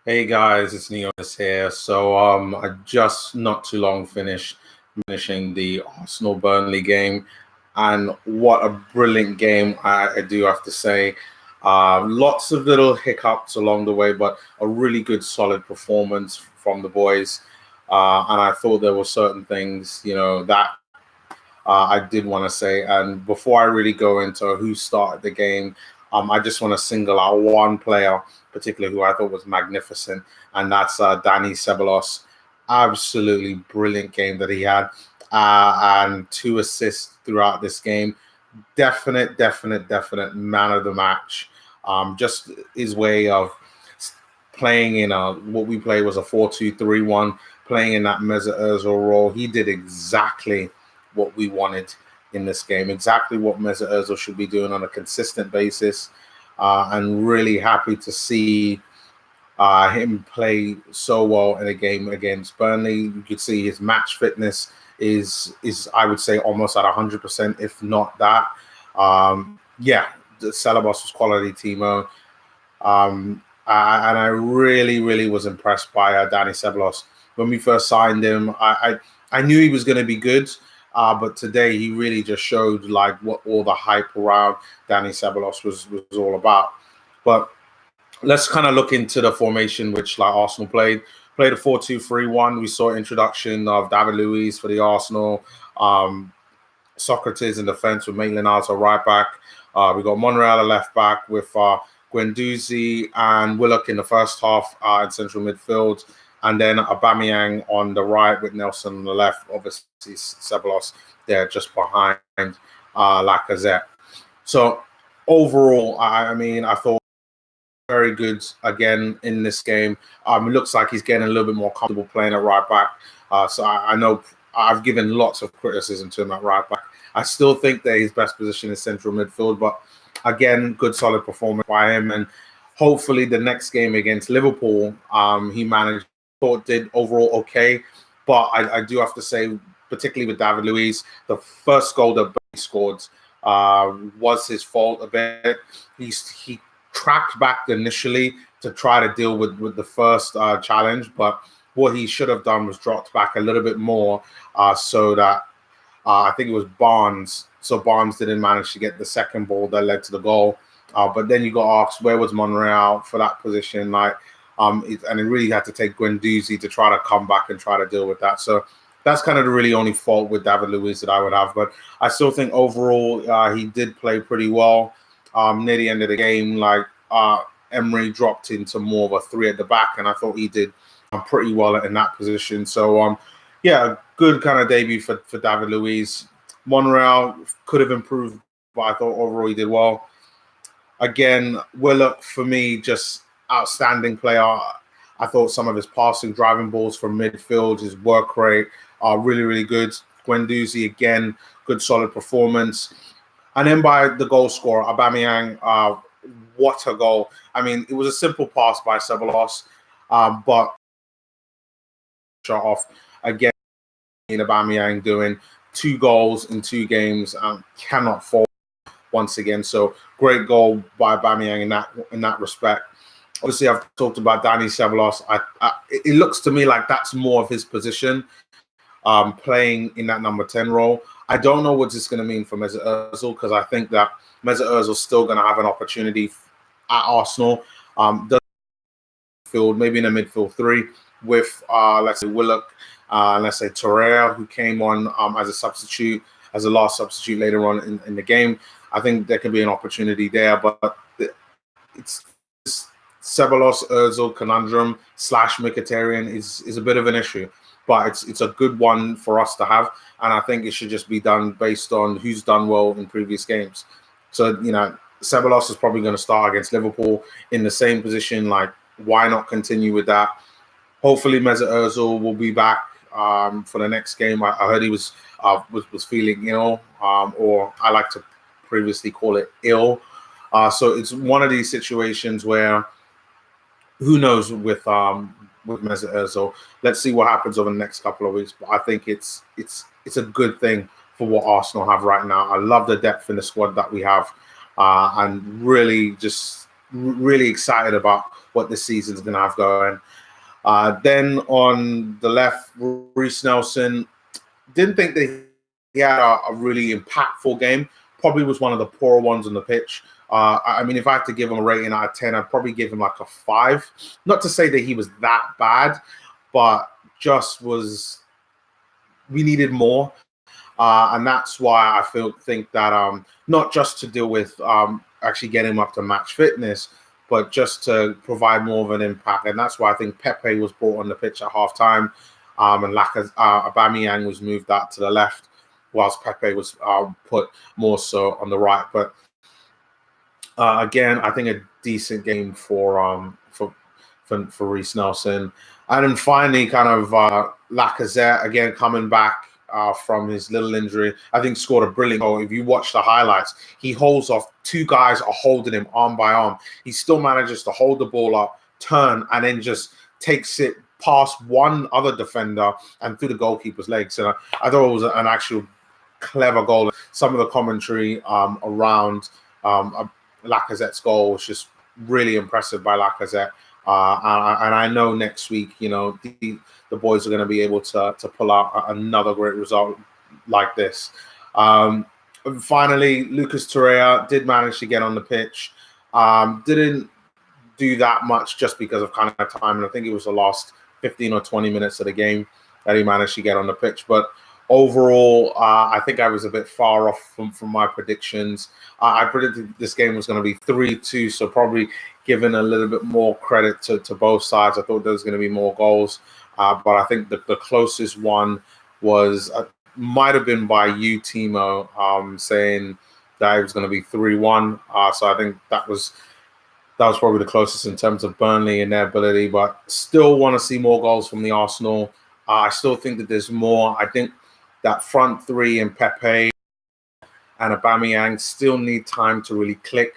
Hey guys, it's Neomis here. I just not too long finishing the Arsenal Burnley game, and what a brilliant game I do have to say. Lots of little hiccups along the way, but a really good, solid performance from the boys. And I thought there were certain things, that I did want to say. And before I really go into who started the game, I just want to single out one player, particularly who I thought was magnificent, and that's Dani Ceballos. Absolutely brilliant game that he had, and two assists throughout this game. Definite man of the match. Just his way of playing in what we play was a 4-2-3-1, playing in that Mesut Ozil role. He did exactly what we wanted in this game, exactly what Mesut Ozil should be doing on a consistent basis, and really happy to see him play so well in a game against Burnley. You could see his match fitness is I would say almost at 100%, if not that. Yeah, the Celebos was quality Timo. And I really was impressed by Dani Ceballos. When we first signed him, I knew he was going to be good, but today he really just showed like what all the hype around Dani Ceballos was all about. But let's kind of look into the formation which like Arsenal played a 4-2-3-1. We saw introduction of David Luiz for the Arsenal, Socrates in defense with Maitland-Niles at right back. We got Monreal at left back with Guendouzi and Willock in the first half in central midfield, and then Aubameyang on the right with Nelson on the left. Obviously, Ceballos there just behind Lacazette. So overall, I thought very good again in this game. It looks like he's getting a little bit more comfortable playing at right back. So I know I've given lots of criticism to him at right back. I still think that his best position is central midfield, but again, good solid performance by him. And hopefully the next game against Liverpool, did overall okay. But I do have to say, particularly with David Luiz, the first goal that he scored was his fault a bit. He tracked back initially to try to deal with the first challenge, but what he should have done was dropped back a little bit more so that I think it was Barnes. So Barnes didn't manage to get the second ball that led to the goal. But then you got asked, where was Monreal for that position? And it really had to take Guendouzi to try to come back and try to deal with that. So that's kind of the really only fault with David Luiz that I would have. But I still think overall he did play pretty well. Near the end of the game, Emery dropped into more of a three at the back, and I thought he did pretty well in that position. So yeah, good kind of debut for David Luiz. Monreal could have improved, but I thought overall he did well. Again, Willock, for me, just outstanding player. I thought some of his passing, driving balls from midfield, his work rate are really good. Guendouzi, again, good solid performance. And then by the goal scorer, Aubameyang, what a goal. I mean, it was a simple pass by Ceballos, but shot off again. Aubameyang doing 2 goals in 2 games, cannot fall once again. So great goal by Aubameyang in that respect. Obviously, I've talked about Dani Ceballos. It looks to me like that's more of his position, playing in that number 10 role. I don't know what this is going to mean for Mesut Ozil, because I think that Mesut Ozil is still going to have an opportunity at Arsenal. Maybe in a midfield 3 with, let's say, Willock, let's say Torreira, who came on as a substitute, as a last substitute later on in the game. I think there could be an opportunity there, but it's Ceballos Ozil conundrum / Mkhitaryan is a bit of an issue, but it's a good one for us to have, and I think it should just be done based on who's done well in previous games. So Ceballos is probably going to start against Liverpool in the same position. Like, why not continue with that? Hopefully, Mesut Ozil will be back for the next game. I heard he was feeling ill, or I like to previously call it ill. So it's one of these situations where who knows with Mesut Ozil. Let's see what happens over the next couple of weeks. But I think it's a good thing for what Arsenal have right now. I love the depth in the squad that we have, and really just really excited about what this season's going to have going. Then on the left, Reece Nelson, didn't think that he had a really impactful game. Probably was one of the poorer ones on the pitch. I mean, if I had to give him a rating out of 10, I'd probably give him like a 5. Not to say that he was that bad, but just was, we needed more. And that's why I think that not just to deal with actually getting him up to match fitness, but just to provide more of an impact. And that's why I think Pepe was brought on the pitch at halftime, and Aubameyang was moved out to the left, whilst Pepe was put more so on the right. But again, I think a decent game for Reece Nelson. And then finally, kind of Lacazette, again, coming back from his little injury, I think scored a brilliant goal. If you watch the highlights, he holds off 2 guys are holding him arm by arm. He still manages to hold the ball up, turn, and then just takes it past one other defender and through the goalkeeper's legs. And I thought it was an actual clever goal. Some of the commentary around Lacazette's goal was just really impressive by Lacazette. And I know next week, you know, the boys are going to be able to pull out another great result like this. Finally, Lucas Torreira did manage to get on the pitch. Didn't do that much just because of kind of time. And I think it was the last 15 or 20 minutes of the game that he managed to get on the pitch. But overall, I think I was a bit far off from my predictions. I predicted this game was going to be 3-2, so probably giving a little bit more credit to both sides. I thought there was going to be more goals, but I think the closest one was might have been by you, Timo, saying that it was going to be 3-1. So I think that was probably the closest in terms of Burnley and their ability, but still want to see more goals from the Arsenal. I still think that there's more. I think that front three and Pepe and Aubameyang still need time to really click.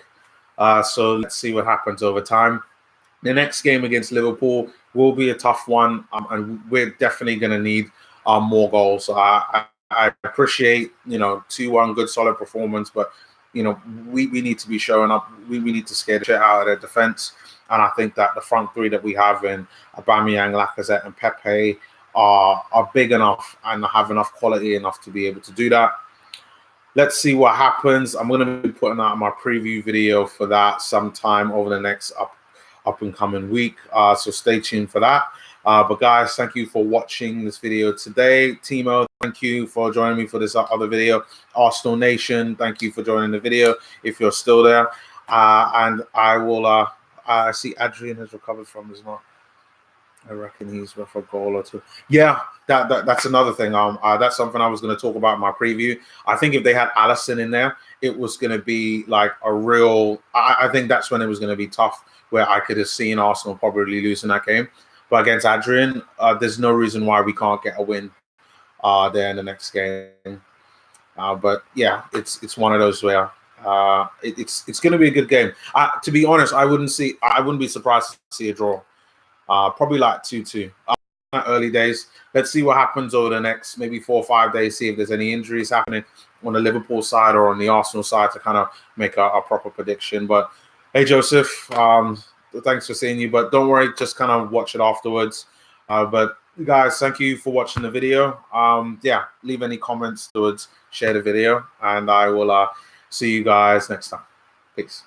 So let's see what happens over time. The next game against Liverpool will be a tough one, and we're definitely going to need more goals. I appreciate, 2-1 good solid performance, but we need to be showing up. We need to scare the shit out of their defense, and I think that the front three that we have in Aubameyang, Lacazette, and Pepe are big enough and have enough quality enough to be able to do that. Let's see what happens. I'm going to be putting out my preview video for that sometime over the next up and coming week. So stay tuned for that. But guys, thank you for watching this video today. Timo, thank you for joining me for this other video. Arsenal Nation, thank you for joining the video if you're still there. And I will, I see Adrian has recovered from his knock. I reckon he's worth a goal or two. Yeah, that's another thing. That's something I was going to talk about in my preview. I think if they had Alisson in there, it was going to be like a real. I think that's when it was going to be tough, where I could have seen Arsenal probably losing that game. But against Adrian, there's no reason why we can't get a win there in the next game. But yeah, it's one of those where it's going to be a good game. To be honest, I wouldn't be surprised to see a draw. Probably like 2-2. Early days. Let's see what happens over the next maybe 4 or 5 days. See if there's any injuries happening on the Liverpool side or on the Arsenal side to kind of make a proper prediction. But hey, Joseph, thanks for seeing you. But don't worry, just kind of watch it afterwards. But guys, thank you for watching the video. Yeah, leave any comments afterwards, share the video, and I will see you guys next time. Peace.